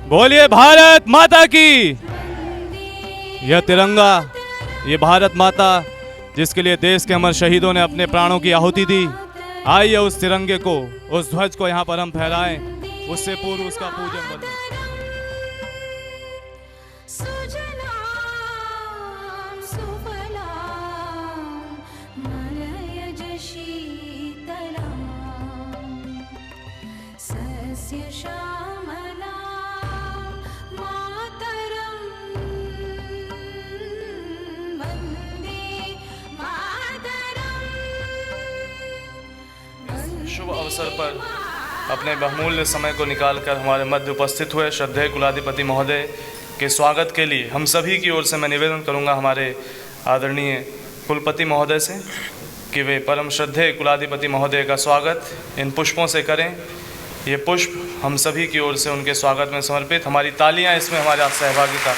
बोलिए भारत माता की। यह तिरंगा, ये भारत माता जिसके लिए देश के अमर शहीदों ने अपने प्राणों की आहुति दी। आइए उस तिरंगे को, उस ध्वज को यहाँ पर हम फहराएं, उससे पूर्व उसका पूजन करें। शुभ अवसर पर अपने बहुमूल्य समय को निकालकर हमारे मध्य उपस्थित हुए श्रद्धेय कुलाधिपति महोदय के स्वागत के लिए हम सभी की ओर से मैं निवेदन करूंगा हमारे आदरणीय कुलपति महोदय से कि वे परम श्रद्धेय कुलाधिपति महोदय का स्वागत इन पुष्पों से करें। ये पुष्प हम सभी की ओर से उनके स्वागत में समर्पित, हमारी तालियां इसमें हमारा सहभागिता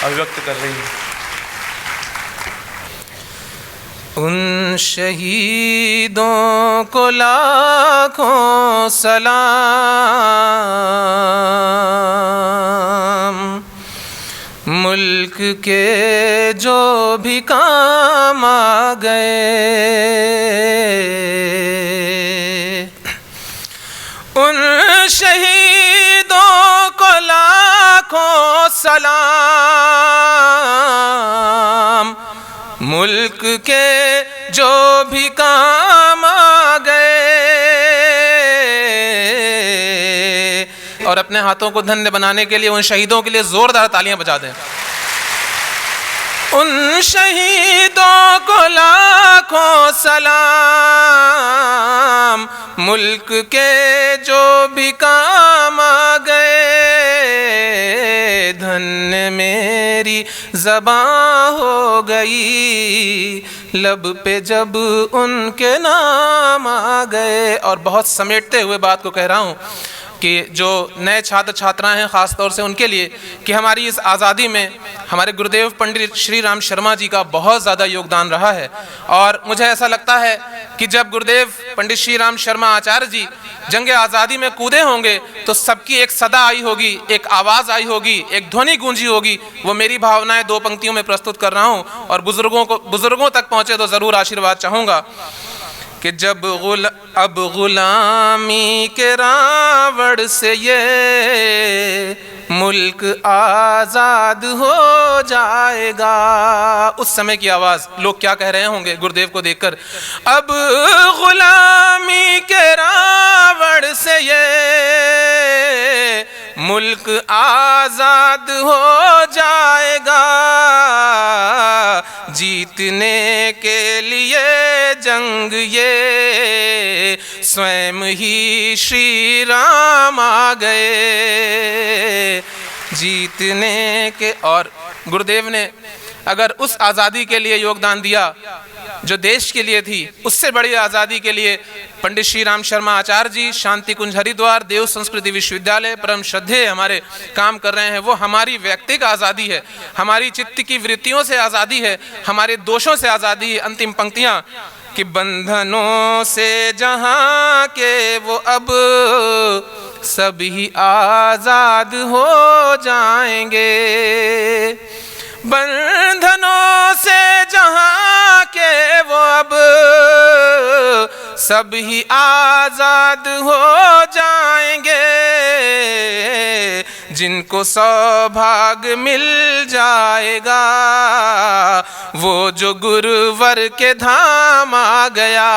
अभिव्यक्त कर रही हैं। उन शहीदों को लाखों सलाम, मुल्क के जो भी काम आ गए। उन शहीदों को लाखों सलाम, मुल्क के जो भी काम आ गए। और अपने हाथों को धन्य बनाने के लिए उन शहीदों के लिए जोरदार तालियां बजा दें। उन शहीदों को लाखों सलाम, मुल्क के जो भी काम आ गए। धन्य मेरी ज़बां हो गई लब पे जब उनके नाम आ गए। और बहुत समेटते हुए बात को कह रहा हूँ कि जो नए छात्र छात्राएं हैं ख़ास तौर से उनके लिए कि हमारी इस आज़ादी में हमारे गुरुदेव पंडित श्री राम शर्मा जी का बहुत ज़्यादा योगदान रहा है। और मुझे ऐसा लगता है कि जब गुरुदेव पंडित श्री राम शर्मा आचार्य जी जंग आज़ादी में कूदे होंगे तो सबकी एक सदा आई होगी, एक आवाज़ आई होगी, एक ध्वनि गूंजी होगी। वो मेरी भावनाएं दो पंक्तियों में प्रस्तुत कर रहा हूँ और बुज़ुर्गों तक पहुँचे तो ज़रूर आशीर्वाद चाहूँगा कि जब अब गुलामी के रावण से ये मुल्क आज़ाद हो जाएगा। उस समय की आवाज़ लोग क्या कह रहे होंगे गुरुदेव को देखकर। अब गुलामी के रावण से ये मुल्क आज़ाद हो जाएगा। जीतने के लिए जंग ये स्वयं ही श्री राम आ गए। जीतने के और गुरुदेव ने अगर उस आज़ादी के लिए योगदान दिया जो देश के लिए थी, उससे बड़ी आज़ादी के लिए पंडित श्री राम शर्मा आचार्य जी शांति कुंज हरिद्वार देव संस्कृति विश्वविद्यालय परम श्रद्धेय हमारे काम कर रहे हैं। वो हमारी व्यक्तिगत आज़ादी है, हमारी चित्त की वृत्तियों से आज़ादी है, हमारे दोषों से आज़ादी है। अंतिम पंक्तियाँ कि बंधनों से जहाँ के वो अब सभी आज़ाद हो जाएंगे। बंधनों से जहाँ के वो अब सभी आज़ाद हो जाएंगे। जिनको सौभाग्य मिल जाएगा वो जो गुरुवर के धाम आ गया।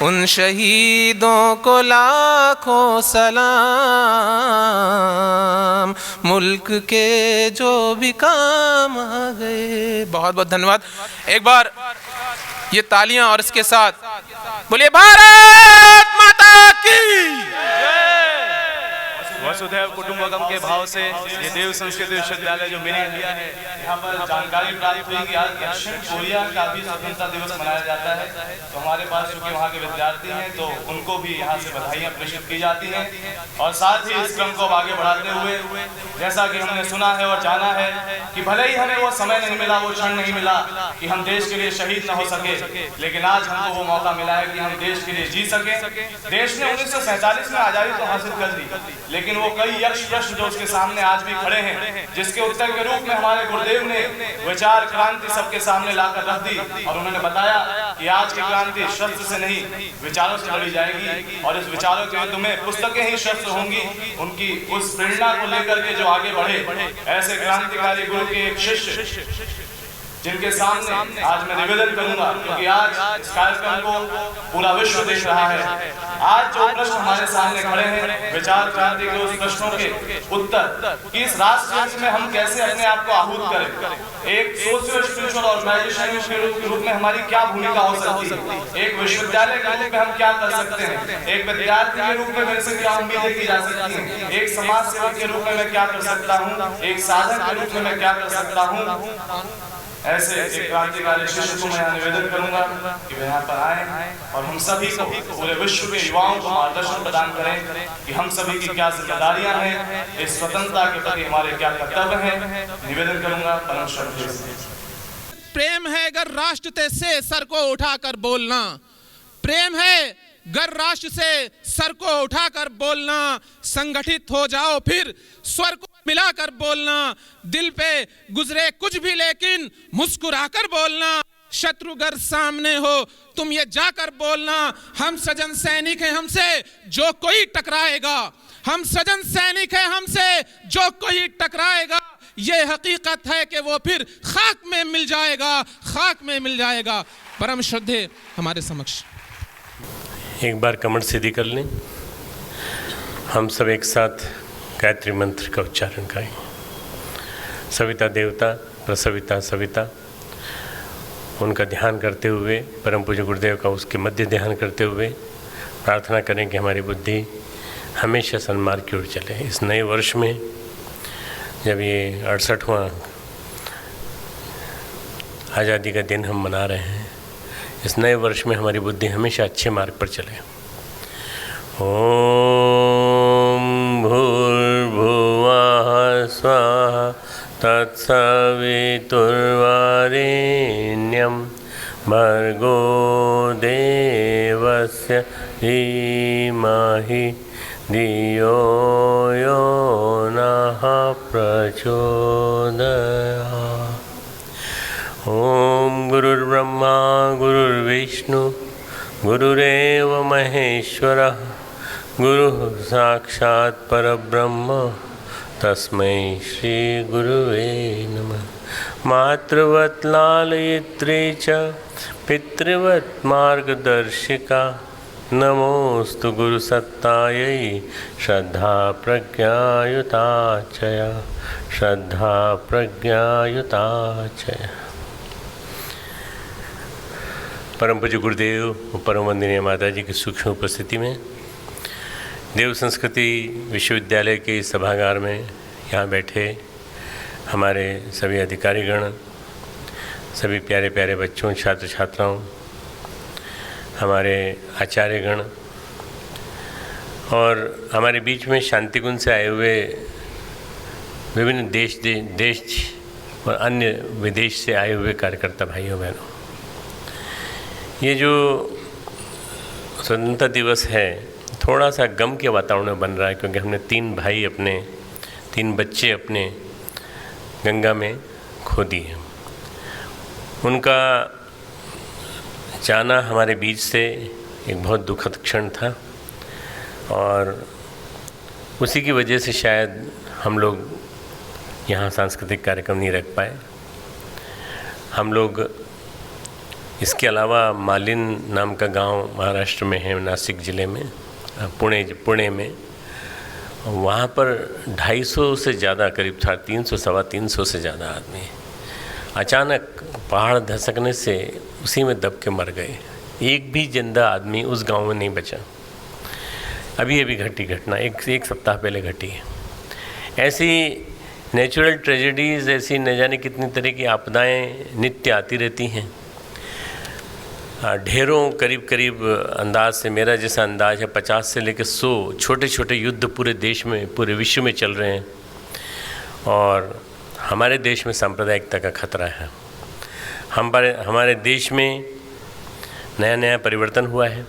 उन शहीदों को लाखों सलाम, मुल्क के जो भी काम आ गए। बहुत बहुत धन्यवाद। एक बार ये तालियां और इसके साथ बोलिए भारत माता की। वसुधैव कुटुंबकम के भाव से ये देव संस्कृति विश्वविद्यालय जो मिनी इंडिया है, यहाँ पर जानकारी प्राप्त हुई कि आज दक्षिण कोरिया का भी स्वतंत्रता दिवस मनाया जाता है। तो हमारे पास चूंकि वहाँ के विद्यार्थी हैं तो उनको भी यहाँ से बधाइयाँ प्रेषित की जाती हैं। और साथ ही इस क्रम को आगे बढ़ाते हुए जैसा कि हमने सुना है और जाना है कि भले ही हमें वो समय नहीं मिला, वो क्षण नहीं मिला कि हम देश के लिए शहीद न हो सके, लेकिन आज हमको वो मौका मिला है कि हम देश के लिए जी सके। देश ने 1947 में आज़ादी तो हासिल कर ली, लेकिन वो कई यक्ष प्रश्न जो उसके सामने आज भी खड़े हैं, जिसके उत्तर के रूप में हमारे गुरुदेव ने विचार क्रांति सबके सामने लाकर रख दी और उन्होंने बताया कि आज की क्रांति शस्त्र से नहीं विचारों से लड़ी जाएगी और इस विचारों के युद्ध में पुस्तकें ही शस्त्र होंगी। उनकी उस प्रेरणा को लेकर के जो आगे बढ़े ऐसे क्रांतिकारी गुरु के एक शिष्य जिनके सामने आज मैं निवेदन करूंगा, क्योंकि आज इस कार्यक्रम को पूरा विश्व देख रहा है। आज जो प्रश्न हमारे सामने खड़े हैं, विचार क्रांति के उस प्रश्नों के उत्तर कि इस राष्ट्र में हम कैसे अपने आप को आहूत करें, एक सोशियो स्पिरिचुअल ऑर्गेनाइजेशन के रूप में हमारी क्या भूमिका हो सकती है, एक विश्वविद्यालय के रूप में हम क्या कर सकते हैं, एक विद्यार्थी के रूप में मेरे से क्या उम्मीदें की जा सकती हैं, एक समाज सेवक के रूप में मैं क्या कर सकता हूँ, एक साधक के रूप में मैं क्या कर सकता हूँ। ऐसे एक क्रांतिकारी शिष्य को मैं निवेदन करूंगा कि वे यहाँ पर आए और हम सभी को, पूरे विश्व के युवाओं को मार्गदर्शन प्रदान करें कि हम सभी की क्या जिम्मेदारियां हैं, इस स्वतंत्रता के प्रति हमारे क्या कर्तव्य हैं। निवेदन करूंगा परम श्रद्धेय से। प्रेम है अगर राष्ट्र से सर को उठाकर बोलना, प्रेम है गर राष्ट्र से सर को उठाकर बोलना, संगठित हो जाओ फिर स्वर को मिलाकर बोलना, दिल पे गुजरे कुछ भी लेकिन मुस्कुराकर बोलना, शत्रु गर सामने हो तुम ये जाकर बोलना, हम सजन सैनिक हैं हमसे जो कोई टकराएगा, हम सजन सैनिक हैं हमसे जो कोई टकराएगा, ये हकीकत है कि वो फिर खाक में मिल जाएगा, खाक में मिल जाएगा। परम श्रद्धेय हमारे समक्ष एक बार कमर सीधी कर लें, हम सब एक साथ गायत्री मंत्र का उच्चारण करें। सविता देवता प्रसविता सविता, उनका ध्यान करते हुए, परम पूज्य गुरुदेव का उसके मध्य ध्यान करते हुए प्रार्थना करें कि हमारी बुद्धि हमेशा सन्मार्ग की ओर चले। इस नए वर्ष में जब ये 68वां आज़ादी का दिन हम मना रहे हैं, इस नए वर्ष में हमारी बुद्धि हमेशा अच्छे मार्ग पर चले। ओम भूर्भुवः स्वाहा तत्सवितुर्वरेण्यं भर्गो देवस्य धीमहि धियो यो नः प्रचोदयात्। ओम गुरुर्ब्रह्मा गुरुर्विष्णु गुरुरेव महेश्वरः गुरुः साक्षात् परब्रह्म तस्मै श्री गुरुवे नमः। मातृवत् लालयित्री च पितृवत् मार्गदर्शिका, नमोस्तु गुरुसत्तायै श्रद्धा प्रज्ञायुता चया, श्रद्धा प्रज्ञायुता चया। परम पूज्य गुरुदेव और परम वंदनीय माता जी की सूक्ष्म उपस्थिति में देव संस्कृति विश्वविद्यालय के सभागार में यहाँ बैठे हमारे सभी अधिकारीगण, सभी प्यारे प्यारे बच्चों, छात्र छात्राओं, हमारे आचार्यगण और हमारे बीच में शांतिकुंज से आए हुए विभिन्न देश और अन्य विदेश से आए हुए कार्यकर्ता भाइयों बहनों, ये जो स्वतंत्रता दिवस है थोड़ा सा गम के वातावरण में बन रहा है, क्योंकि हमने 3 बच्चे अपने गंगा में खो दिए। उनका जाना हमारे बीच से एक बहुत दुखद क्षण था और उसी की वजह से शायद हम लोग यहाँ सांस्कृतिक कार्यक्रम नहीं रख पाए। हम लोग इसके अलावा मालिन नाम का गांव महाराष्ट्र में है, नासिक ज़िले में, पुणे में, वहाँ पर 250 से ज़्यादा, करीब 300-350 से ज़्यादा आदमी अचानक पहाड़ धसकने से उसी में दब के मर गए। एक भी जिंदा आदमी उस गांव में नहीं बचा। अभी घटी घटना एक सप्ताह पहले घटी है। ऐसी नेचुरल ट्रेजेडीज़, ऐसी न जाने कितनी तरह की आपदाएं नित्य आती रहती हैं। ढेरों करीब अंदाज से, मेरा जैसा अंदाज है 50 से लेकर 100 छोटे छोटे युद्ध पूरे देश में, पूरे विश्व में चल रहे हैं और हमारे देश में सांप्रदायिकता का खतरा है। हमारे देश में नया परिवर्तन हुआ है।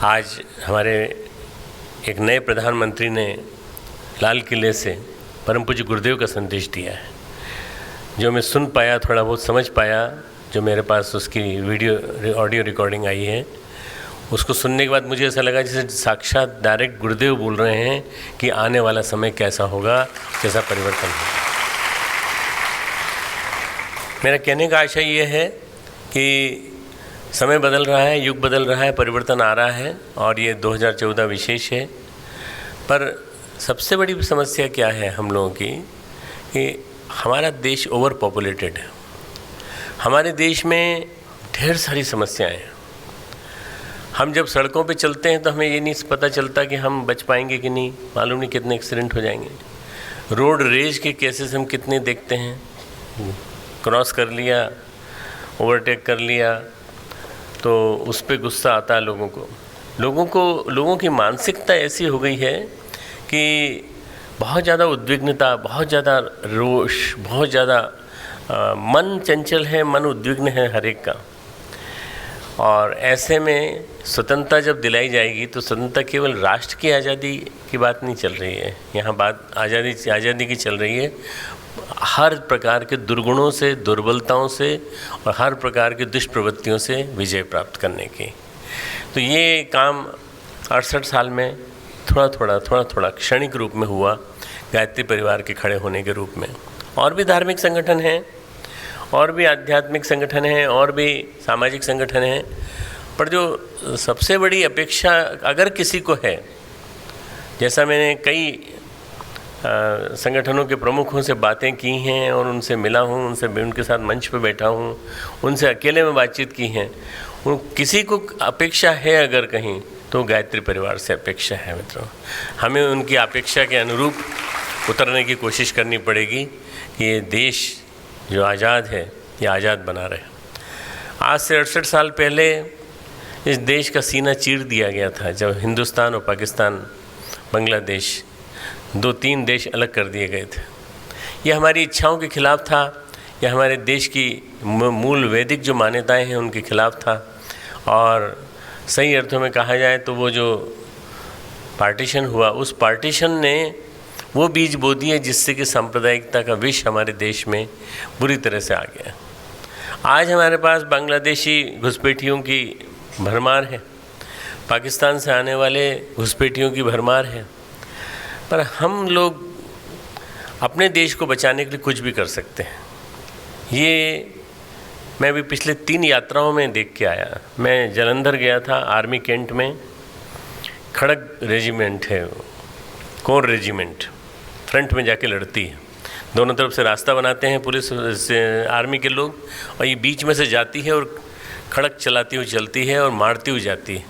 आज हमारे एक नए प्रधानमंत्री ने लाल किले से परम पूज्य गुरुदेव का संदेश दिया है, जो मैं सुन पाया, थोड़ा बहुत समझ पाया, जो मेरे पास उसकी वीडियो ऑडियो रिकॉर्डिंग आई है, उसको सुनने के बाद मुझे ऐसा लगा जैसे साक्षात डायरेक्ट गुरुदेव बोल रहे हैं कि आने वाला समय कैसा होगा, कैसा परिवर्तन होगा। मेरा कहने का आशय ये है कि समय बदल रहा है, युग बदल रहा है, परिवर्तन आ रहा है और ये 2014 विशेष है। पर सबसे बड़ी समस्या क्या है हम लोगों की कि हमारा देश ओवर पॉपुलेटेड है। हमारे देश में ढेर सारी समस्याएं हैं। हम जब सड़कों पे चलते हैं तो हमें ये नहीं पता चलता कि हम बच पाएंगे कि नहीं, मालूम नहीं कितने एक्सीडेंट हो जाएंगे। रोड रेज के केसेस हम कितने देखते हैं, क्रॉस कर लिया, ओवरटेक कर लिया तो उस पर गुस्सा आता है लोगों की मानसिकता ऐसी हो गई है कि बहुत ज़्यादा उद्विग्नता, बहुत ज़्यादा रोष, बहुत ज़्यादा मन चंचल है, मन उद्विग्न है हर एक का। और ऐसे में स्वतंत्रता जब दिलाई जाएगी तो स्वतंत्रता केवल राष्ट्र की आज़ादी की बात नहीं चल रही है, यहाँ बात आज़ादी की चल रही है हर प्रकार के दुर्गुणों से, दुर्बलताओं से और हर प्रकार की दुष्प्रवृत्तियों से विजय प्राप्त करने की। तो ये काम 68 साल में थोड़ा थोड़ा क्षणिक रूप में हुआ, गायत्री परिवार के खड़े होने के रूप में। और भी धार्मिक संगठन हैं, और भी आध्यात्मिक संगठन हैं, और भी सामाजिक संगठन हैं, पर जो सबसे बड़ी अपेक्षा अगर किसी को है, जैसा मैंने कई संगठनों के प्रमुखों से बातें की हैं और उनसे मिला हूँ, उनके साथ मंच पे बैठा हूँ, उनसे अकेले में बातचीत की हैं, किसी को अपेक्षा है अगर कहीं तो गायत्री परिवार से अपेक्षा है। मित्रों, हमें उनकी अपेक्षा के अनुरूप उतरने की कोशिश करनी पड़ेगी कि ये देश जो आज़ाद है ये आज़ाद बना रहे। आज से 68 साल पहले इस देश का सीना चीर दिया गया था जब हिंदुस्तान और पाकिस्तान, बांग्लादेश 2-3 देश अलग कर दिए गए थे। यह हमारी इच्छाओं के खिलाफ था, यह हमारे देश की मूल वैदिक जो मान्यताएं हैं उनके खिलाफ था। और सही अर्थों में कहा जाए तो वो जो पार्टीशन हुआ, उस पार्टीशन ने वो बीज बो दिए जिससे कि सांप्रदायिकता का विष हमारे देश में बुरी तरह से आ गया। आज हमारे पास बांग्लादेशी घुसपैठियों की भरमार है, पाकिस्तान से आने वाले घुसपैठियों की भरमार है, पर हम लोग अपने देश को बचाने के लिए कुछ भी कर सकते हैं। ये मैं भी पिछले 3 यात्राओं में देख के आया। मैं जालंधर गया था, आर्मी कैंट में खड़ग रेजिमेंट है, कोर रेजिमेंट फ्रंट में जाके लड़ती है। दोनों तरफ से रास्ता बनाते हैं पुलिस से आर्मी के लोग, और ये बीच में से जाती है और खड़क चलाती हुई चलती है और मारती हुई जाती है।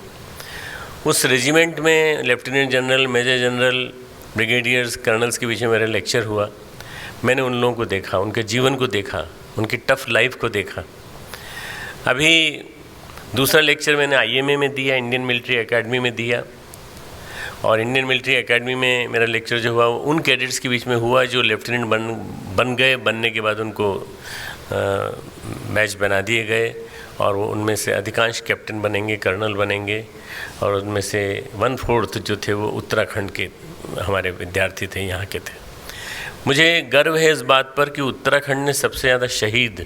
उस रेजिमेंट में lieutenant general, major general, brigadiers, colonels के बीच में मेरा लेक्चर हुआ। मैंने उन लोगों को देखा, उनके जीवन को देखा, उनकी टफ लाइफ को देखा। अभी दूसरा लेक्चर मैंने IMA में दिया, इंडियन मिलिट्री एकेडमी में दिया। और इंडियन मिलिट्री एकेडमी में मेरा लेक्चर जो हुआ वो उन कैडेट्स के बीच में हुआ जो लेफ्टिनेंट बन गए। बनने के बाद उनको बैच बना दिए गए और वो उनमें से अधिकांश कैप्टन बनेंगे, कर्नल बनेंगे। और उनमें से 1/4 जो थे वो उत्तराखंड के हमारे विद्यार्थी थे, यहाँ के थे। मुझे गर्व है इस बात पर कि उत्तराखंड ने सबसे ज़्यादा शहीद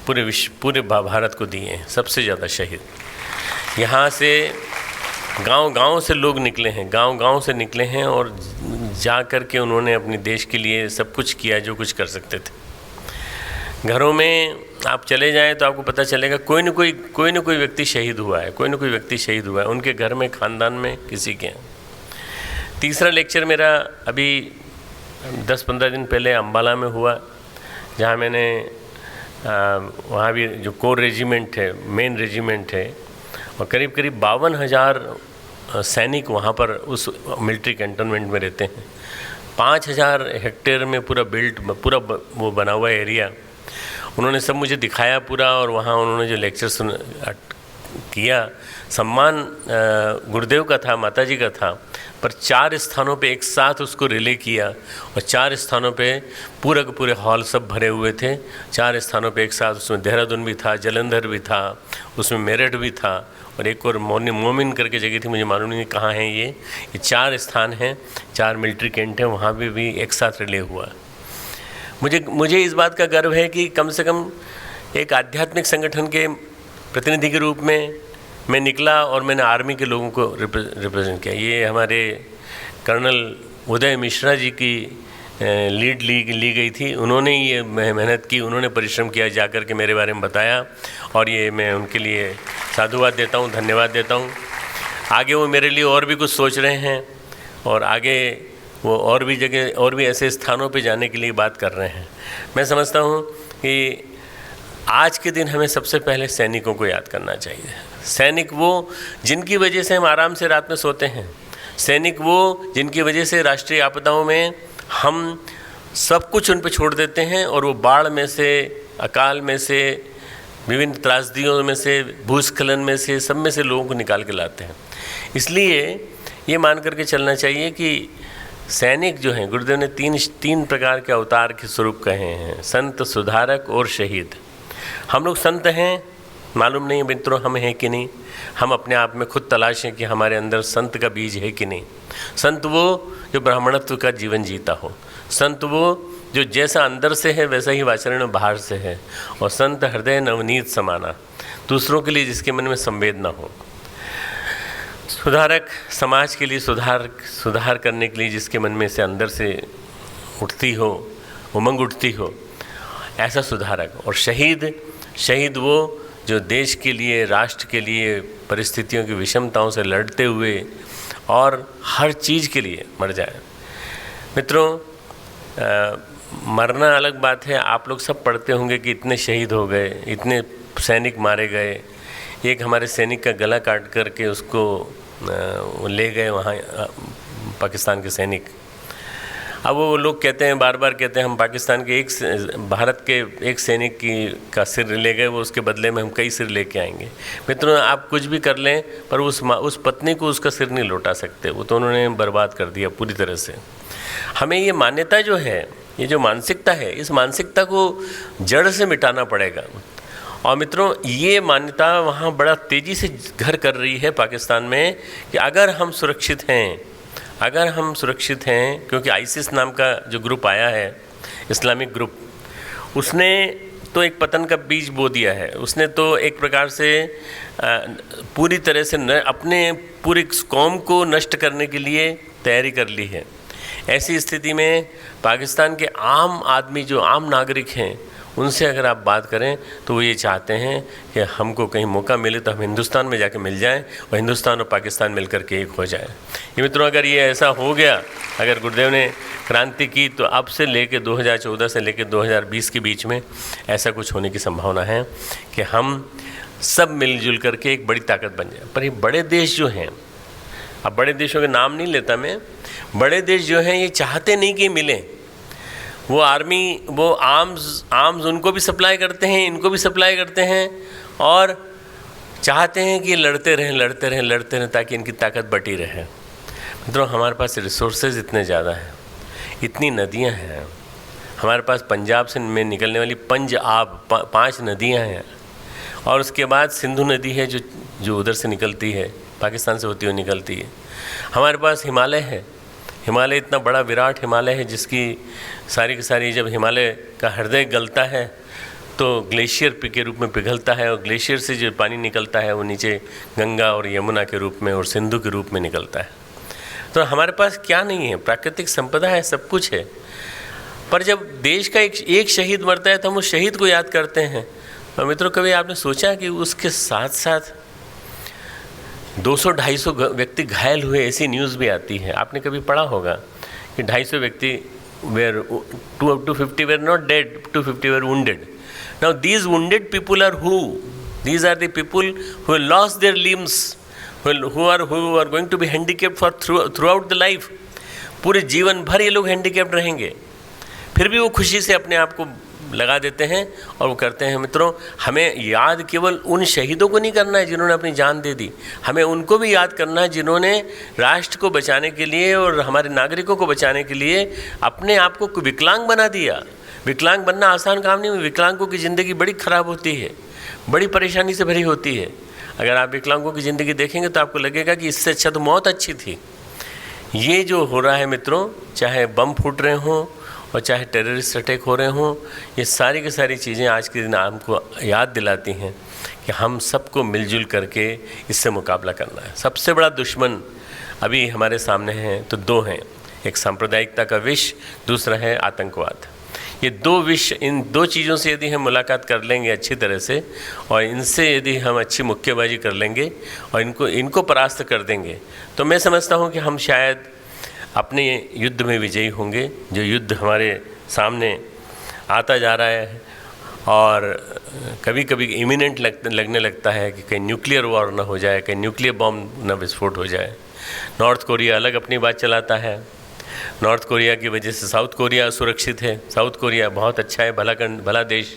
पूरे भारत को दिए हैं, सबसे ज़्यादा शहीद। यहाँ से गांव-गांव से लोग निकले हैं, गांव-गांव से निकले हैं और जा कर के उन्होंने अपने देश के लिए सब कुछ किया जो कुछ कर सकते थे। घरों में आप चले जाएं तो आपको पता चलेगा कोई न कोई व्यक्ति शहीद हुआ है, कोई न कोई व्यक्ति शहीद हुआ है उनके घर में, ख़ानदान में, किसी के। तीसरा लेक्चर मेरा अभी 10-15 दिन पहले अम्बाला में हुआ, जहाँ मैंने वहाँ भी जो कोर रेजिमेंट है, मेन रेजिमेंट है, और करीब 52,000 सैनिक वहाँ पर उस मिलिट्री कैंटोनमेंट में रहते हैं। 5,000 हेक्टेयर में पूरा वो बना हुआ एरिया उन्होंने सब मुझे दिखाया पूरा। और वहाँ उन्होंने जो लेक्चर किया, सम्मान गुरुदेव का था, माताजी का था, पर 4 स्थानों पे एक साथ उसको रिले किया और 4 स्थानों पे पूरे के पूरे हॉल सब भरे हुए थे। 4 स्थानों पे एक साथ, उसमें देहरादून भी था, जालंधर भी था, उसमें मेरठ भी था और एक और मोमिन करके जगह थी, मुझे मालूम नहीं कहाँ है ये 4 स्थान हैं, 4 मिलिट्री कैंट हैं, वहाँ पे भी एक साथ रिले हुआ। मुझे इस बात का गर्व है कि कम से कम एक आध्यात्मिक संगठन के प्रतिनिधि के रूप में मैं निकला और मैंने आर्मी के लोगों को रिप्रेजेंट किया। ये हमारे कर्नल उदय मिश्रा जी की लीड ली गई थी, उन्होंने ये मेहनत की, उन्होंने परिश्रम किया, जाकर के मेरे बारे में बताया और ये मैं उनके लिए साधुवाद देता हूँ, धन्यवाद देता हूँ। आगे वो मेरे लिए और भी कुछ सोच रहे हैं और आगे वो और भी जगह और भी ऐसे स्थानों पे जाने के लिए बात कर रहे हैं। मैं समझता हूँ कि आज के दिन हमें सबसे पहले सैनिकों को याद करना चाहिए। सैनिक वो जिनकी वजह से हम आराम से रात में सोते हैं, सैनिक वो जिनकी वजह से राष्ट्रीय आपदाओं में हम सब कुछ उन पर छोड़ देते हैं और वो बाढ़ में से, अकाल में से, विभिन्न त्रासदियों में से, भूस्खलन में से, सब में से लोगों को निकाल के लाते हैं। इसलिए ये मान करके चलना चाहिए कि सैनिक जो हैं, गुरुदेव ने तीन प्रकार के अवतार के स्वरूप कहे हैं, संत, सुधारक और शहीद। हम लोग संत हैं, मालूम नहीं मित्रों हम हैं कि नहीं, हम अपने आप में खुद तलाशें कि हमारे अंदर संत का बीज है कि नहीं। संत वो जो ब्राह्मणत्व का जीवन जीता हो, संत वो जो जैसा अंदर से है वैसा ही आचरण बाहर से है, और संत हृदय नवनीत समाना, दूसरों के लिए जिसके मन में संवेदना हो। सुधारक समाज के लिए सुधार करने के लिए जिसके मन में से अंदर से उठती हो, उमंग उठती हो, ऐसा सुधारक। और शहीद वो जो देश के लिए, राष्ट्र के लिए, परिस्थितियों की विषमताओं से लड़ते हुए और हर चीज़ के लिए मर जाए। मित्रों, मरना अलग बात है, आप लोग सब पढ़ते होंगे कि इतने शहीद हो गए, इतने सैनिक मारे गए। एक हमारे सैनिक का गला काट करके उसको ले गए वहाँ पाकिस्तान के सैनिक। अब वो लोग कहते हैं, बार बार कहते हैं हम पाकिस्तान के भारत के एक सैनिक का सिर ले गए, वो उसके बदले में हम कई सिर लेके आएंगे। मित्रों, आप कुछ भी कर लें पर उस पत्नी को उसका सिर नहीं लौटा सकते, वो तो उन्होंने बर्बाद कर दिया पूरी तरह से। हमें ये मान्यता जो है, ये जो मानसिकता है, इस मानसिकता को जड़ से मिटाना पड़ेगा। और मित्रों, ये मान्यता वहाँ बड़ा तेज़ी से घर कर रही है पाकिस्तान में कि अगर हम सुरक्षित हैं, क्योंकि आईसिस नाम का जो ग्रुप आया है, इस्लामिक ग्रुप, उसने तो एक पतन का बीज बो दिया है। उसने तो एक प्रकार से पूरी तरह से अपने पूरी कौम को नष्ट करने के लिए तैयारी कर ली है। ऐसी स्थिति में पाकिस्तान के आम आदमी, जो आम नागरिक हैं, उनसे अगर आप बात करें तो वो ये चाहते हैं कि हमको कहीं मौका मिले तो हम हिंदुस्तान में जाके मिल जाएं और हिंदुस्तान और पाकिस्तान मिलकर के एक हो जाए। ये मित्रों, अगर ये ऐसा हो गया, अगर गुरुदेव ने क्रांति की, तो अब से लेके 2014 से लेके 2020 के बीच में ऐसा कुछ होने की संभावना है कि हम सब मिलजुल करके एक बड़ी ताकत बन जाए। पर ये बड़े देश जो हैं, अब बड़े देशों के नाम नहीं लेता मैं, बड़े देश जो हैं ये चाहते नहीं कि मिलें। वो आर्मी, वो आर्म्स उनको भी सप्लाई करते हैं, इनको भी सप्लाई करते हैं और चाहते हैं कि लड़ते रहें ताकि इनकी ताकत बटी रहे। मित्रों, हमारे पास रिसोर्सेज इतने ज़्यादा हैं, इतनी नदियां हैं हमारे पास। पंजाब से में निकलने वाली पंजाब 5 नदियां हैं और उसके बाद सिंधु नदी है जो उधर से निकलती है, पाकिस्तान से होती हुई निकलती है। हमारे पास हिमालय है, हिमालय इतना बड़ा विराट हिमालय है जिसकी सारी की सारी, जब हिमालय का हृदय गलता है तो ग्लेशियर के रूप में पिघलता है और ग्लेशियर से जो पानी निकलता है वो नीचे गंगा और यमुना के रूप में और सिंधु के रूप में निकलता है। तो हमारे पास क्या नहीं है, प्राकृतिक संपदा है, सब कुछ है। पर जब देश का एक शहीद मरता है तो हम उस शहीद को याद करते हैं। और मित्रों, कभी आपने सोचा कि उसके साथ साथ 200-250 व्यक्ति घायल हुए, ऐसी न्यूज़ भी आती है। आपने कभी पढ़ा होगा कि 250 व्यक्ति were 250 were not dead, 250 were wounded. Now these wounded people are who? These are the people who lost their limbs, who are going to be handicapped for throughout the life. पूरे जीवन भर ये लोग हैंडीकैप्ड रहेंगे, फिर भी वो खुशी से अपने आप को लगा देते हैं और वो करते हैं। मित्रों, हमें याद केवल उन शहीदों को नहीं करना है जिन्होंने अपनी जान दे दी, हमें उनको भी याद करना है जिन्होंने राष्ट्र को बचाने के लिए और हमारे नागरिकों को बचाने के लिए अपने आप को विकलांग बना दिया। विकलांग बनना आसान काम नहीं है। विकलांगों की ज़िंदगी बड़ी ख़राब होती है, बड़ी परेशानी से भरी होती है। अगर आप विकलांगों की ज़िंदगी देखेंगे तो आपको लगेगा कि इससे अच्छा तो मौत अच्छी थी। ये जो हो रहा है मित्रों, चाहे बम फूट रहे हों और चाहे टेररिस्ट अटैक हो रहे हों, ये सारी की सारी चीज़ें आज के दिन हमको याद दिलाती हैं कि हम सबको मिलजुल करके इससे मुकाबला करना है। सबसे बड़ा दुश्मन अभी हमारे सामने हैं तो दो हैं, एक सांप्रदायिकता का विष, दूसरा है आतंकवाद। ये दो विष, इन दो चीज़ों से यदि हम मुलाकात कर लेंगे अच्छी तरह से और इनसे यदि हम अच्छी मुक्केबाजी कर लेंगे और इनको परास्त कर देंगे तो मैं समझता हूँ कि हम शायद अपने युद्ध में विजयी होंगे। जो युद्ध हमारे सामने आता जा रहा है और कभी कभी इमिनेंट लगने लगता है कि कहीं न्यूक्लियर वॉर ना हो जाए, कहीं न्यूक्लियर बॉम्ब ना विस्फोट हो जाए। नॉर्थ कोरिया अलग अपनी बात चलाता है। नॉर्थ कोरिया की वजह से साउथ कोरिया असुरक्षित है। साउथ कोरिया बहुत अच्छा है, भला देश।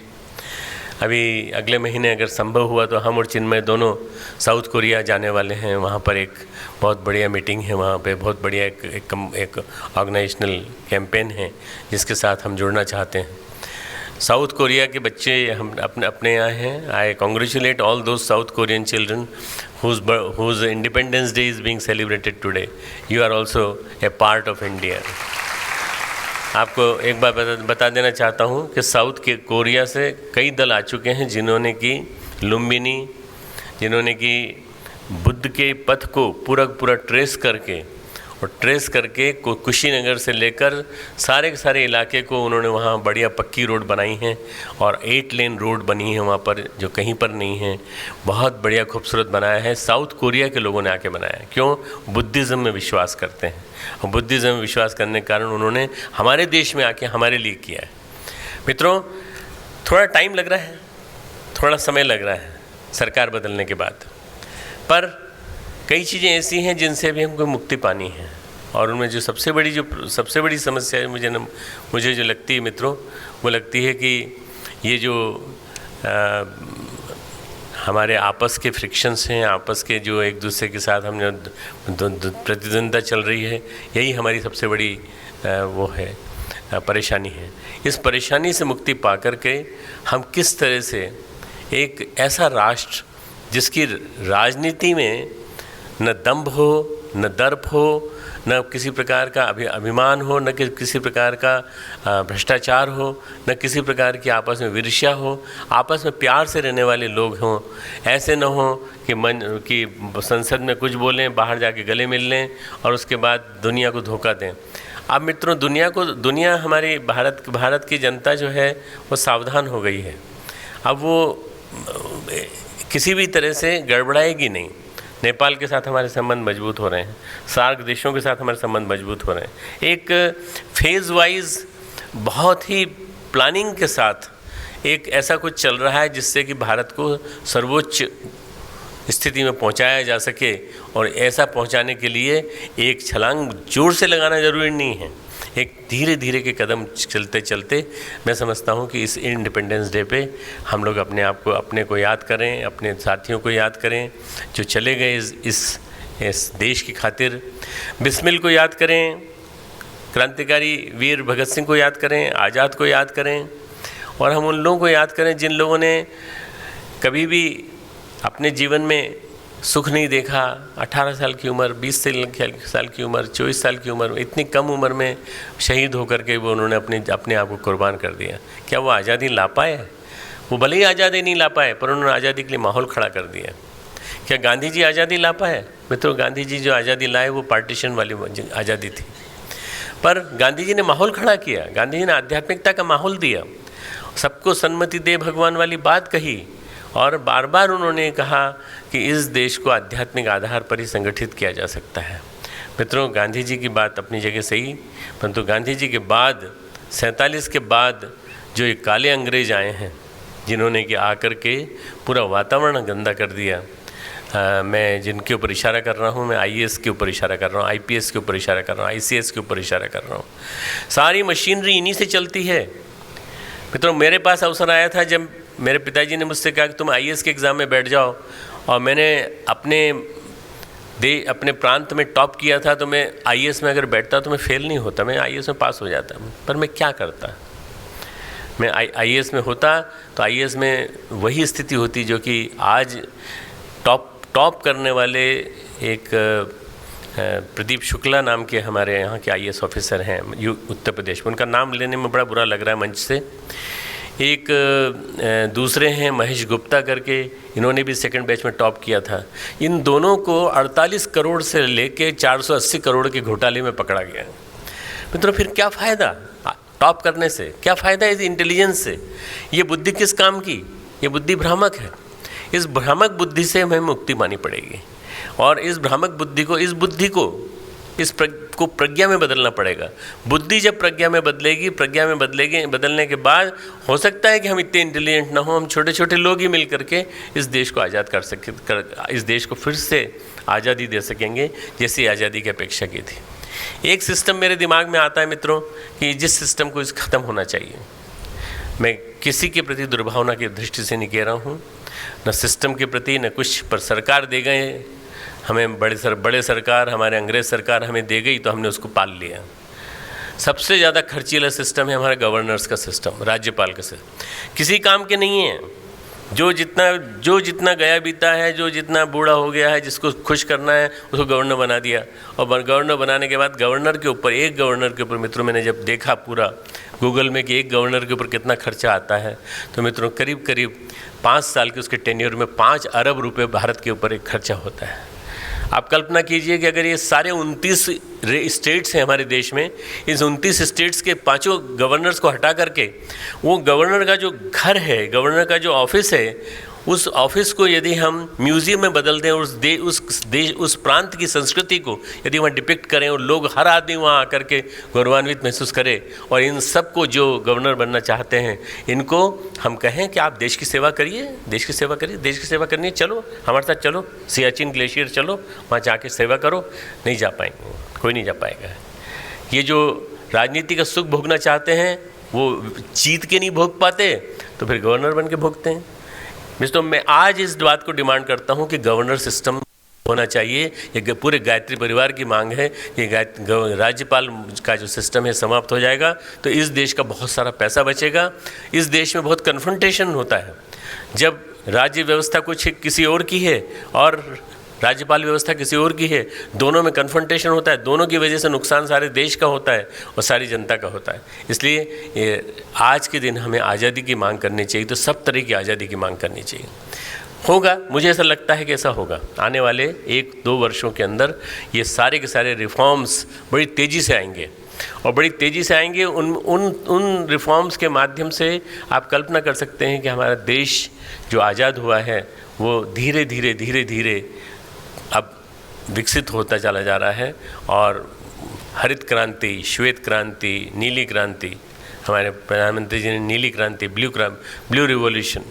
अभी अगले महीने अगर संभव हुआ तो हम और चिन्मय दोनों साउथ कोरिया जाने वाले हैं। वहाँ पर एक बहुत बढ़िया मीटिंग है, वहाँ पे बहुत बढ़िया एक ऑर्गेनाइजेशनल कैंपेन है जिसके साथ हम जुड़ना चाहते हैं। साउथ कोरिया के बच्चे हम अपने यहाँ हैं। I congratulate all those south Korean children whose Independence Day is being celebrated today. You are also a part of India. आपको एक बात बता देना चाहता हूँ कि साउथ के कोरिया से कई दल आ चुके हैं जिन्होंने की लुम्बिनी, जिन्होंने की बुद्ध के पथ को पूरा ट्रेस करके कुशीनगर से लेकर सारे के सारे इलाके को उन्होंने वहाँ बढ़िया पक्की रोड बनाई हैं और 8 लेन रोड बनी है वहाँ पर, जो कहीं पर नहीं है। बहुत बढ़िया खूबसूरत बनाया है। साउथ कोरिया के लोगों ने आके बनाया है। क्यों? बुद्धिज़्म में विश्वास करते हैं और बुद्धिज़्म में विश्वास करने के कारण उन्होंने हमारे देश में आके हमारे लिए किया है। मित्रों, थोड़ा टाइम लग रहा है, थोड़ा समय लग रहा है सरकार बदलने के बाद, पर कई चीज़ें ऐसी हैं जिनसे भी हमको मुक्ति पानी है। और उनमें जो सबसे बड़ी समस्या है मुझे जो लगती है मित्रों, वो लगती है कि ये जो हमारे आपस के फ्रिक्शंस हैं, आपस के जो एक दूसरे के साथ हम जो प्रतिद्वंद्विता चल रही है, यही हमारी सबसे बड़ी वो है परेशानी है। इस परेशानी से मुक्ति पा कर के हम किस तरह से एक ऐसा राष्ट्र जिसकी राजनीति में न दम्भ हो, न दर्प हो, न किसी प्रकार का अभिमान हो, न किसी प्रकार का भ्रष्टाचार हो, न किसी प्रकार की आपस में ईर्ष्या हो, आपस में प्यार से रहने वाले लोग हों। ऐसे न हो कि संसद में कुछ बोलें, बाहर जाके गले मिल लें और उसके बाद दुनिया को धोखा दें। अब मित्रों, दुनिया हमारी भारत की जनता जो है वो सावधान हो गई है। अब वो किसी भी तरह से गड़बड़ाएगी नहीं। नेपाल के साथ हमारे संबंध मजबूत हो रहे हैं, सार्क देशों के साथ हमारे संबंध मजबूत हो रहे हैं। एक फेज़ वाइज बहुत ही प्लानिंग के साथ एक ऐसा कुछ चल रहा है जिससे कि भारत को सर्वोच्च स्थिति में पहुंचाया जा सके। और ऐसा पहुंचाने के लिए एक छलांग जोर से लगाना ज़रूरी नहीं है, एक धीरे धीरे के कदम चलते चलते मैं समझता हूँ कि इस इंडिपेंडेंस डे पे हम लोग अपने को याद करें, अपने साथियों को याद करें जो चले गए इस देश की खातिर। बिस्मिल को याद करें, क्रांतिकारी वीर भगत सिंह को याद करें, आज़ाद को याद करें और हम उन लोगों को याद करें जिन लोगों ने कभी भी अपने जीवन में सुख नहीं देखा। 18 साल की उम्र, 20 साल की उम्र, 24 साल की उम्र, इतनी कम उम्र में शहीद होकर के वो उन्होंने अपने आप को कुर्बान कर दिया। क्या वो आज़ादी ला पाए? वो भले ही आज़ादी नहीं ला पाए पर उन्होंने आज़ादी के लिए माहौल खड़ा कर दिया। क्या गांधी जी आज़ादी ला पाए? मित्रों, गांधी जी जो आज़ादी लाए वो पार्टीशन वाली आज़ादी थी, पर गांधी जी ने माहौल खड़ा किया। गांधी जी ने आध्यात्मिकता का माहौल दिया, सबको सन्मति दे भगवान वाली बात कही और बार बार उन्होंने कहा कि इस देश को आध्यात्मिक आधार पर ही संगठित किया जा सकता है। मित्रों, गांधी जी की बात अपनी जगह सही, परंतु गांधी जी के बाद 47 के बाद जो ये काले अंग्रेज आए हैं जिन्होंने कि आकर के पूरा वातावरण गंदा कर दिया। मैं जिनके ऊपर इशारा कर रहा हूँ, मैं IAS के ऊपर इशारा कर रहा हूँ, IPS के ऊपर इशारा कर रहा हूँ, ICS के ऊपर इशारा कर रहा हूँ। सारी मशीनरी इन्हीं से चलती है। मित्रों, मेरे पास अवसर आया था जब मेरे पिताजी ने मुझसे कहा कि तुम आईएएस के एग्ज़ाम में बैठ जाओ, और मैंने अपने प्रांत में टॉप किया था, तो मैं आईएएस में अगर बैठता तो मैं फेल नहीं होता, मैं आईएएस में पास हो जाता। पर मैं क्या करता, मैं आईएएस में होता तो आईएएस में वही स्थिति होती जो कि आज टॉप करने वाले एक प्रदीप शुक्ला नाम के हमारे यहाँ के आईएएस ऑफिसर हैं उत्तर प्रदेश में, उनका नाम लेने में बड़ा बुरा लग रहा है मंच से। एक दूसरे हैं महेश गुप्ता करके, इन्होंने भी सेकंड बैच में टॉप किया था। इन दोनों को 48 करोड़ से लेके 480 करोड़ के घोटाले में पकड़ा गया। मित्रों, फिर क्या फ़ायदा टॉप करने से, क्या फ़ायदा इस इंटेलिजेंस से? ये बुद्धि किस काम की? ये बुद्धि भ्रामक है। इस भ्रामक बुद्धि से हमें मुक्ति पानी पड़ेगी, और इस भ्रामक बुद्धि को प्रज्ञा में बदलना पड़ेगा। बुद्धि जब प्रज्ञा में बदलेगी, बदलने के बाद हो सकता है कि हम इतने इंटेलिजेंट ना हो, हम छोटे छोटे लोग ही मिल करके इस देश को आज़ाद इस देश को फिर से आज़ादी दे सकेंगे जैसी आज़ादी की अपेक्षा की थी। एक सिस्टम मेरे दिमाग में आता है मित्रों कि जिस सिस्टम को इस ख़त्म होना चाहिए। मैं किसी के प्रति दुर्भावना की दृष्टि से नहीं कह रहा हूँ, न सिस्टम के प्रति न कुछ, पर सरकार दे गए हमें, बड़े सरकार, हमारे अंग्रेज़ सरकार हमें दे गई तो हमने उसको पाल लिया। सबसे ज़्यादा खर्चीला सिस्टम है हमारा गवर्नर्स का सिस्टम, राज्यपाल का सिस्टम। किसी काम के नहीं है। जो जितना गया बीता है, जो जितना बूढ़ा हो गया है, जिसको खुश करना है उसको गवर्नर बना दिया। और गवर्नर बनाने के बाद एक गवर्नर के ऊपर मित्रों, मैंने जब देखा पूरा गूगल में कि एक गवर्नर के ऊपर कितना खर्चा आता है, तो मित्रों करीब 5 साल के उसके टेन्योर में 5 अरब रुपए भारत के ऊपर एक खर्चा होता है। आप कल्पना कीजिए कि अगर ये सारे 29 स्टेट्स हैं हमारे देश में, इस 29 स्टेट्स के 5 गवर्नर्स को हटा करके वो गवर्नर का जो घर है, गवर्नर का जो ऑफिस है, उस ऑफिस को यदि हम म्यूज़ियम में बदल दें, उस प्रांत की संस्कृति को यदि वहाँ डिपिक्ट करें और लोग, हर आदमी वहाँ आकर के गौरवान्वित महसूस करे, और इन सबको जो गवर्नर बनना चाहते हैं इनको हम कहें कि आप देश की सेवा करिए, देश की सेवा करनी है, चलो हमारे साथ चलो, सियाचिन ग्लेशियर चलो, वहाँ जाके सेवा करो। नहीं जा पाएंगे, कोई नहीं जा पाएगा। ये जो राजनीति का सुख भोगना चाहते हैं वो जीत के नहीं भोग पाते, तो फिर गवर्नर बन के भोगते हैं। मित्रों, मैं आज इस बात को डिमांड करता हूं कि गवर्नर सिस्टम होना चाहिए। ये पूरे गायत्री परिवार की मांग है कि राज्यपाल का जो सिस्टम है समाप्त हो जाएगा तो इस देश का बहुत सारा पैसा बचेगा। इस देश में बहुत कन्फ्रंटेशन होता है। जब राज्य व्यवस्था कुछ किसी और की है और राज्यपाल व्यवस्था किसी और की है, दोनों में कन्फ्रंटेशन होता है, दोनों की वजह से नुकसान सारे देश का होता है और सारी जनता का होता है। इसलिए आज के दिन हमें आज़ादी की मांग करनी चाहिए, तो सब तरह की आज़ादी की मांग करनी चाहिए। होगा, मुझे ऐसा लगता है कि ऐसा होगा। आने वाले 1-2 वर्षों के अंदर ये सारे के सारे रिफॉर्म्स बड़ी तेज़ी से आएंगे, और बड़ी तेज़ी से आएंगे। उन रिफॉर्म्स के माध्यम से आप कल्पना कर सकते हैं कि हमारा देश जो आज़ाद हुआ है वो धीरे धीरे अब विकसित होता चला जा रहा है। और हरित क्रांति, श्वेत क्रांति, नीली क्रांति, हमारे प्रधानमंत्री जी ने नीली क्रांति, ब्लू रिवॉल्यूशन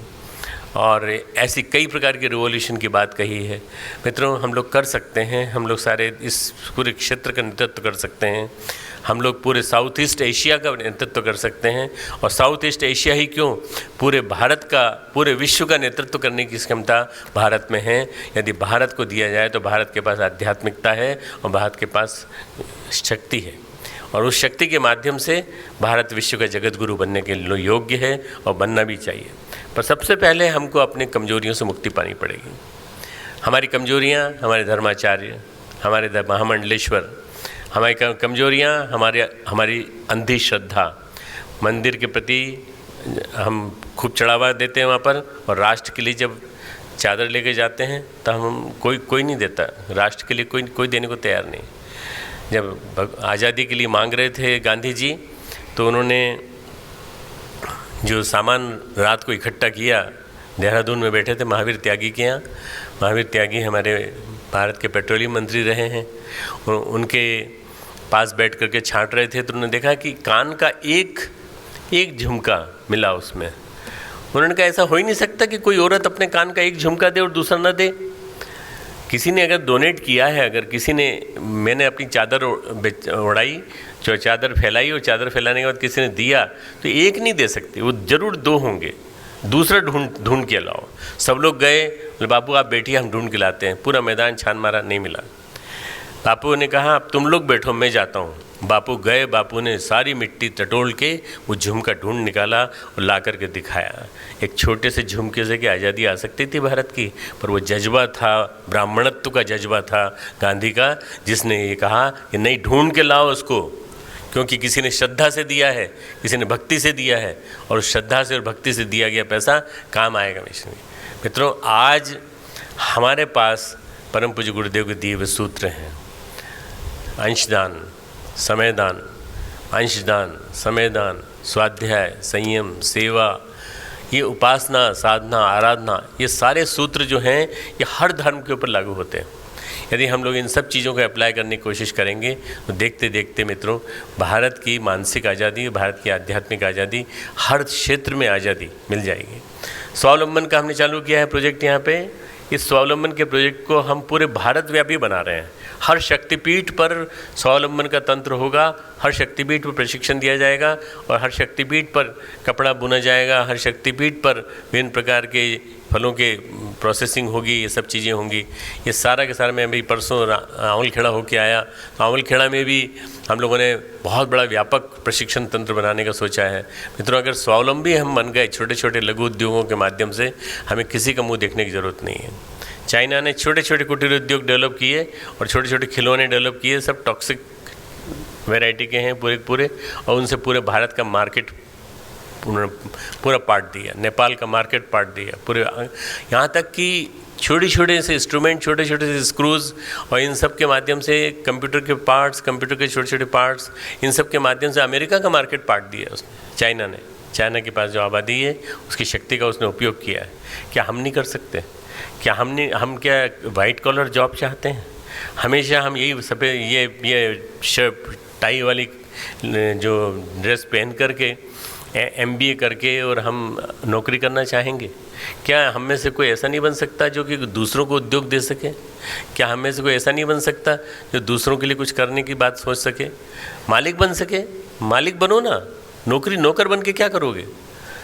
और ऐसी कई प्रकार की रिवॉल्यूशन की बात कही है। मित्रों, हम लोग कर सकते हैं, हम लोग सारे इस पूरे क्षेत्र का नेतृत्व कर सकते हैं, हम लोग पूरे साउथ ईस्ट एशिया का नेतृत्व कर सकते हैं। और साउथ ईस्ट एशिया ही क्यों, पूरे भारत का, पूरे विश्व का नेतृत्व करने की क्षमता भारत में है। यदि भारत को दिया जाए तो भारत के पास आध्यात्मिकता है और भारत के पास शक्ति है, और उस शक्ति के माध्यम से भारत विश्व का जगत गुरु बनने के लिए योग्य है और बनना भी चाहिए। पर सबसे पहले हमको अपने कमजोरियों से मुक्ति पानी पड़ेगी। हमारी कमजोरियाँ, हमारे धर्माचार्य, हमारे महामंडलेश्वर, हमारी कमजोरियाँ, हमारी अंधी श्रद्धा, मंदिर के प्रति हम खूब चढ़ावा देते हैं वहाँ पर, और राष्ट्र के लिए जब चादर लेके जाते हैं तो हम कोई नहीं देता, राष्ट्र के लिए कोई देने को तैयार नहीं। जब आज़ादी के लिए मांग रहे थे गांधी जी, तो उन्होंने जो सामान रात को इकट्ठा किया, देहरादून में बैठे थे महावीर त्यागी के यहाँ। महावीर त्यागी हमारे भारत के पेट्रोलियम मंत्री रहे हैं, उनके पास बैठ करके छांट रहे थे, तो उन्होंने देखा कि कान का एक झुमका मिला उसमें। उन्होंने कहा ऐसा हो ही नहीं सकता कि कोई औरत अपने कान का एक झुमका दे और दूसरा ना दे। किसी ने अगर डोनेट किया है, अगर किसी ने, मैंने अपनी चादर उड़ाई, जो चादर फैलाई और चादर फैलाने के बाद किसी ने दिया, तो एक नहीं दे सकते, वो ज़रूर दो होंगे। दूसरा ढूंढ के लाओ। सब लोग गए, बोले बापू आप बैठिए हम ढूंढ के लाते हैं। पूरा मैदान छान मारा, नहीं मिला। बापू ने कहा अब तुम लोग बैठो, मैं जाता हूँ। बापू गए, बापू ने सारी मिट्टी टटोल के वो झुमका ढूंढ निकाला और ला करके दिखाया। एक छोटे से झुमके से कि आज़ादी आ सकती थी भारत की, पर वो जज्बा था, ब्राह्मणत्व का जज्बा था गांधी का, जिसने ये कहा कि नहीं, ढूंढ के लाओ उसको, क्योंकि किसी ने श्रद्धा से दिया है, किसी ने भक्ति से दिया है, और उस श्रद्धा से और भक्ति से दिया गया पैसा काम आएगा हमेशा। मित्रों, आज हमारे पास परम पूज्य गुरुदेव के दिए हुए सूत्र हैं, अंशदान, समयदान, अंशदान, समयदान, स्वाध्याय, संयम, सेवा, ये उपासना, साधना, आराधना, ये सारे सूत्र जो हैं ये हर धर्म के ऊपर लागू होते हैं। यदि हम लोग इन सब चीज़ों को अप्लाई करने की कोशिश करेंगे तो देखते देखते मित्रों, भारत की मानसिक आज़ादी, भारत की आध्यात्मिक आज़ादी, हर क्षेत्र में आज़ादी मिल जाएगी। स्वावलंबन का हमने चालू किया है प्रोजेक्ट यहाँ पे। इस स्वावलंबन के प्रोजेक्ट को हम पूरे भारत व्यापी बना रहे हैं। हर शक्तिपीठ पर स्वावलंबन का तंत्र होगा, हर शक्तिपीठ पर प्रशिक्षण दिया जाएगा, और हर शक्तिपीठ पर कपड़ा बुना जाएगा, हर शक्तिपीठ पर विभिन्न प्रकार के फलों के प्रोसेसिंग होगी, ये सब चीज़ें होंगी। ये सारा के सारा, मैं अभी परसों आंवलखेड़ा होके आया, तो आंवलखेड़ा में भी हम लोगों ने बहुत बड़ा व्यापक प्रशिक्षण तंत्र बनाने का सोचा है। मित्रों, अगर स्वावलंबी हम बन गए छोटे छोटे लघु उद्योगों के माध्यम से, हमें किसी का मुँह देखने की ज़रूरत नहीं है। चाइना ने छोटे छोटे कुटीर उद्योग डेवलप किए और छोटे छोटे खिलौने डेवलप किए, सब टॉक्सिक वैरायटी के हैं पूरे, और उनसे पूरे भारत का मार्केट पूरा पार्ट दिया, नेपाल का मार्केट पार्ट दिया पूरे, यहाँ तक कि छोटे छोटे से इंस्ट्रूमेंट, छोटे छोटे से स्क्रूज, और इन सब के माध्यम से कंप्यूटर के पार्ट्स, कंप्यूटर के छोटे छोटे पार्ट्स, इन सब के माध्यम से अमेरिका का मार्केट पार्ट दिया उसने, चाइना ने। चाइना के पास जो आबादी है उसकी शक्ति का उसने उपयोग किया है। क्या हम नहीं कर सकते? क्या हम क्या वाइट कॉलर जॉब चाहते हैं? हमेशा हम यही सफ़ेद ये शर्ट टाई वाली जो ड्रेस पहन करके MBA करके और हम नौकरी करना चाहेंगे? क्या हम में से कोई ऐसा नहीं बन सकता जो कि दूसरों को उद्योग दे सके? क्या हम में से कोई ऐसा नहीं बन सकता जो दूसरों के लिए कुछ करने की बात सोच सके, मालिक बन सके? मालिक बनो ना, नौकर बन के क्या करोगे?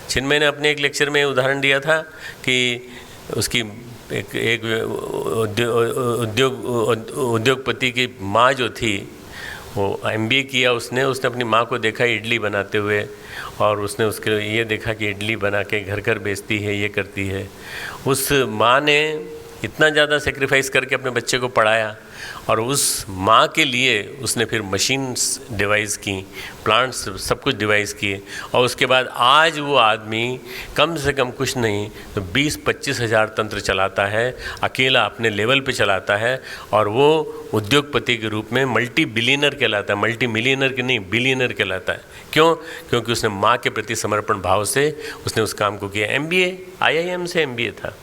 चिन्मय ने अपने एक लेक्चर में उदाहरण दिया था कि उसकी एक उद्योगपति की माँ जो थी, वो MBA किया उसने अपनी माँ को देखा इडली बनाते हुए, और उसने उसके ये देखा कि इडली बना के घर घर बेचती है, ये करती है। उस माँ ने इतना ज़्यादा सेक्रीफाइस करके अपने बच्चे को पढ़ाया, और उस माँ के लिए उसने फिर मशीन्स डिवाइस की, प्लांट्स सब कुछ डिवाइस किए, और उसके बाद आज वो आदमी कम से कम कुछ नहीं तो 20-25 हज़ार तंत्र चलाता है, अकेला अपने लेवल पे चलाता है, और वो उद्योगपति के रूप में मल्टी बिलियनर कहलाता है, मल्टी मिलियनर के नहीं, बिलियनर कहलाता है। क्यों? क्योंकि उसने माँ के प्रति समर्पण भाव से उसने उस काम को किया। MBA IIM से MBA था,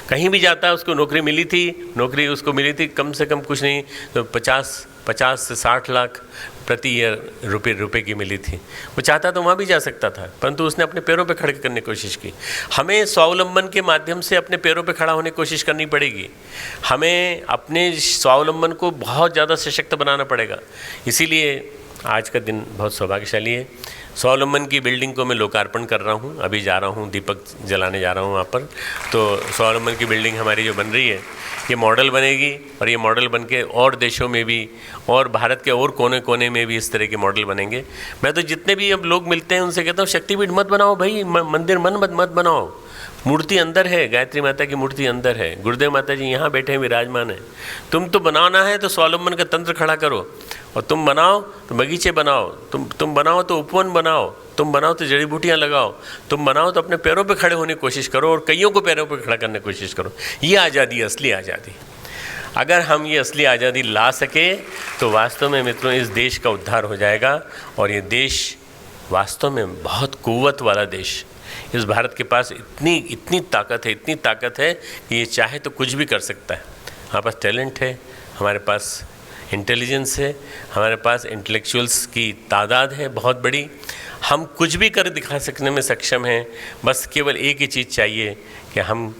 कहीं भी जाता है उसको नौकरी मिली थी, नौकरी उसको मिली थी कम से कम कुछ नहीं तो 50 से 60 लाख प्रति ईयर रुपए की मिली थी। वो चाहता तो वहाँ भी जा सकता था, परंतु उसने अपने पैरों पे खड़े करने की कोशिश की। हमें स्वावलंबन के माध्यम से अपने पैरों पे खड़ा होने की कोशिश करनी पड़ेगी। हमें अपने स्वावलंबन को बहुत ज़्यादा सशक्त बनाना पड़ेगा। इसीलिए आज का दिन बहुत सौभाग्यशाली है। स्वावलंबन की बिल्डिंग को मैं लोकार्पण कर रहा हूँ, अभी जा रहा हूँ, दीपक जलाने जा रहा हूँ वहाँ पर। तो स्वावलंबन की बिल्डिंग हमारी जो बन रही है, ये मॉडल बनेगी, और ये मॉडल बन के और देशों में भी और भारत के और कोने कोने में भी इस तरह के मॉडल बनेंगे। मैं तो जितने भी अब लोग मिलते हैं उनसे कहता हूँ, शक्तिपीठ मत बनाओ भाई, मंदिर मत बनाओ, मूर्ति अंदर है, गायत्री माता की मूर्ति अंदर है, गुरुदेव माता जी यहाँ बैठे हैं, विराजमान है। तुम तो बनाना है तो स्वावलंबन का तंत्र खड़ा करो, और तुम बनाओ तो बगीचे बनाओ, तुम बनाओ तो उपवन बनाओ, तुम बनाओ तो जड़ी बूटियाँ लगाओ, तुम बनाओ तो अपने पैरों पे खड़े होने की कोशिश करो, और कईयों को पैरों पे खड़ा करने की कोशिश करो। ये आज़ादी, असली आज़ादी। अगर हम ये असली आज़ादी ला सके तो वास्तव में मित्रों इस देश का उद्धार हो जाएगा, और ये देश वास्तव में बहुत कुव्वत वाला देश। इस भारत के पास इतनी ताकत है कि ये चाहे तो कुछ भी कर सकता है। हमारे पास टैलेंट है, हमारे पास इंटेलिजेंस है, हमारे पास इंटेलेक्चुअल्स की तादाद है बहुत बड़ी। हम कुछ भी कर दिखा सकने में सक्षम हैं। बस केवल एक ही चीज़ चाहिए कि हम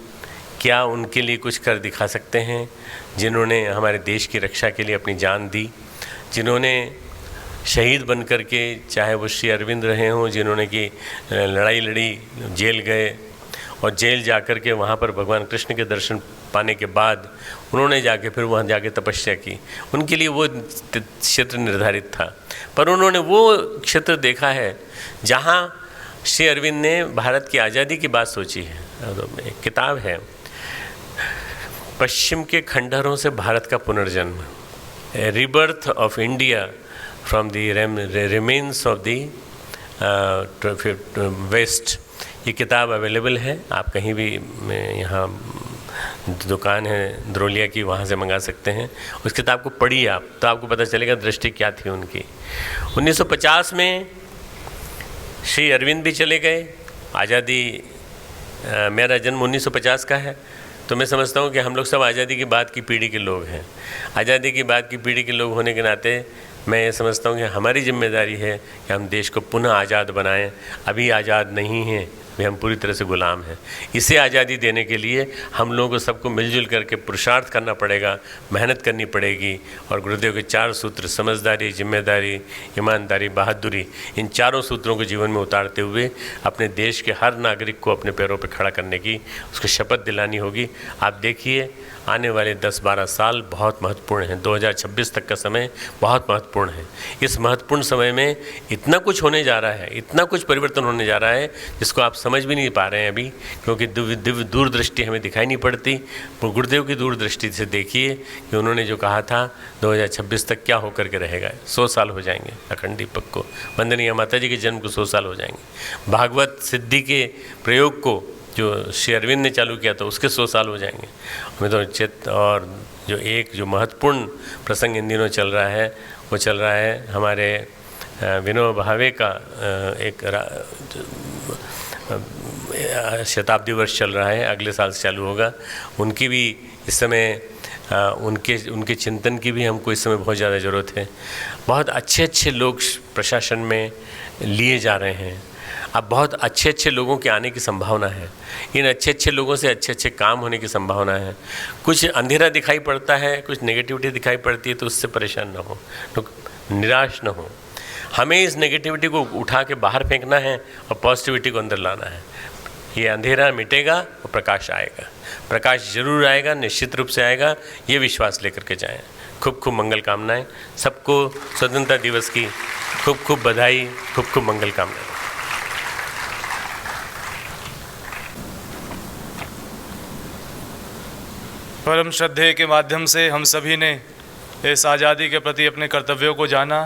क्या उनके लिए कुछ कर दिखा सकते हैं, जिन्होंने हमारे देश की रक्षा के लिए अपनी जान दी, जिन्होंने शहीद बन कर के, चाहे वो श्री अरविंद रहे हों, जिन्होंने की लड़ाई लड़ी, जेल गए और जेल जा कर के वहाँ पर भगवान कृष्ण के दर्शन पाने के बाद उन्होंने जाके फिर वहाँ जाके तपस्या की। उनके लिए वो क्षेत्र निर्धारित था, पर उन्होंने वो क्षेत्र देखा है जहाँ श्री अरविंद ने भारत की आज़ादी की बात सोची है। एक किताब है, पश्चिम के खंडहरों से भारत का पुनर्जन्म, rebirth of India from the remains of the west. ये किताब अवेलेबल है, आप कहीं भी यहाँ दुकान है द्रोलिया की, वहाँ से मंगा सकते हैं। उस किताब को पढ़िए आप, तो आपको पता चलेगा दृष्टि क्या थी उनकी। 1950 में श्री अरविंद भी चले गए। आज़ादी, मेरा जन्म 1950 का है, तो मैं समझता हूँ कि हम लोग सब आज़ादी की बाद की पीढ़ी के लोग हैं। आज़ादी की बाद की पीढ़ी के लोग होने के नाते मैं ये समझता हूँ कि हमारी जिम्मेदारी है कि हम देश को पुनः आज़ाद बनाएं। अभी आज़ाद नहीं हैं, अभी हम पूरी तरह से गुलाम हैं। इसे आज़ादी देने के लिए हम लोगों को सबको मिलजुल करके पुरुषार्थ करना पड़ेगा, मेहनत करनी पड़ेगी। और गुरुदेव के 4 सूत्र, समझदारी, जिम्मेदारी, ईमानदारी, बहादुरी, इन चारों सूत्रों को जीवन में उतारते हुए अपने देश के हर नागरिक को अपने पैरों पर खड़ा करने की उसको शपथ दिलानी होगी। आप देखिए, आने वाले 10-12 साल बहुत महत्वपूर्ण हैं। 2026 तक का समय बहुत महत्वपूर्ण है। इस महत्वपूर्ण समय में इतना कुछ होने जा रहा है, इतना कुछ परिवर्तन होने जा रहा है जिसको आप समझ भी नहीं पा रहे हैं अभी, क्योंकि दिव्य दूरदृष्टि हमें दिखाई नहीं पड़ती। गुरुदेव की दूरदृष्टि से देखिए कि उन्होंने जो कहा था 2026 तक क्या होकर के रहेगा। 100 साल हो जाएंगे अखंड दीपक को, वंदनीय माता जी के जन्म को 100 साल हो जाएंगे। भागवत सिद्धि के प्रयोग को जो श्री अरविंद ने चालू किया था उसके 100 साल हो जाएंगे। हमें तो और जो महत्वपूर्ण प्रसंग इन दिनों चल रहा है, वो चल रहा है हमारे विनोबा भावे का एक शताब्दी वर्ष चल रहा है, अगले साल से चालू होगा। उनकी भी इस समय उनके चिंतन की भी हमको इस समय बहुत ज़्यादा ज़रूरत है। बहुत अच्छे लोग प्रशासन में लिए जा रहे हैं। अब बहुत अच्छे लोगों के आने की संभावना है। इन अच्छे लोगों से अच्छे काम होने की संभावना है। कुछ अंधेरा दिखाई पड़ता है, कुछ नेगेटिविटी दिखाई पड़ती है, तो उससे परेशान ना हो, तो निराश ना हो। हमें इस नेगेटिविटी को उठा के बाहर फेंकना है और पॉजिटिविटी को अंदर लाना है। ये अंधेरा मिटेगा और प्रकाश आएगा। प्रकाश जरूर आएगा, निश्चित रूप से आएगा, ये विश्वास लेकर के जाएं। खूब मंगल कामनाएं सबको। स्वतंत्रता दिवस की खूब बधाई, खूब मंगल कामनाएं। परम श्रद्धेय के माध्यम से हम सभी ने इस आज़ादी के प्रति अपने कर्तव्यों को जाना।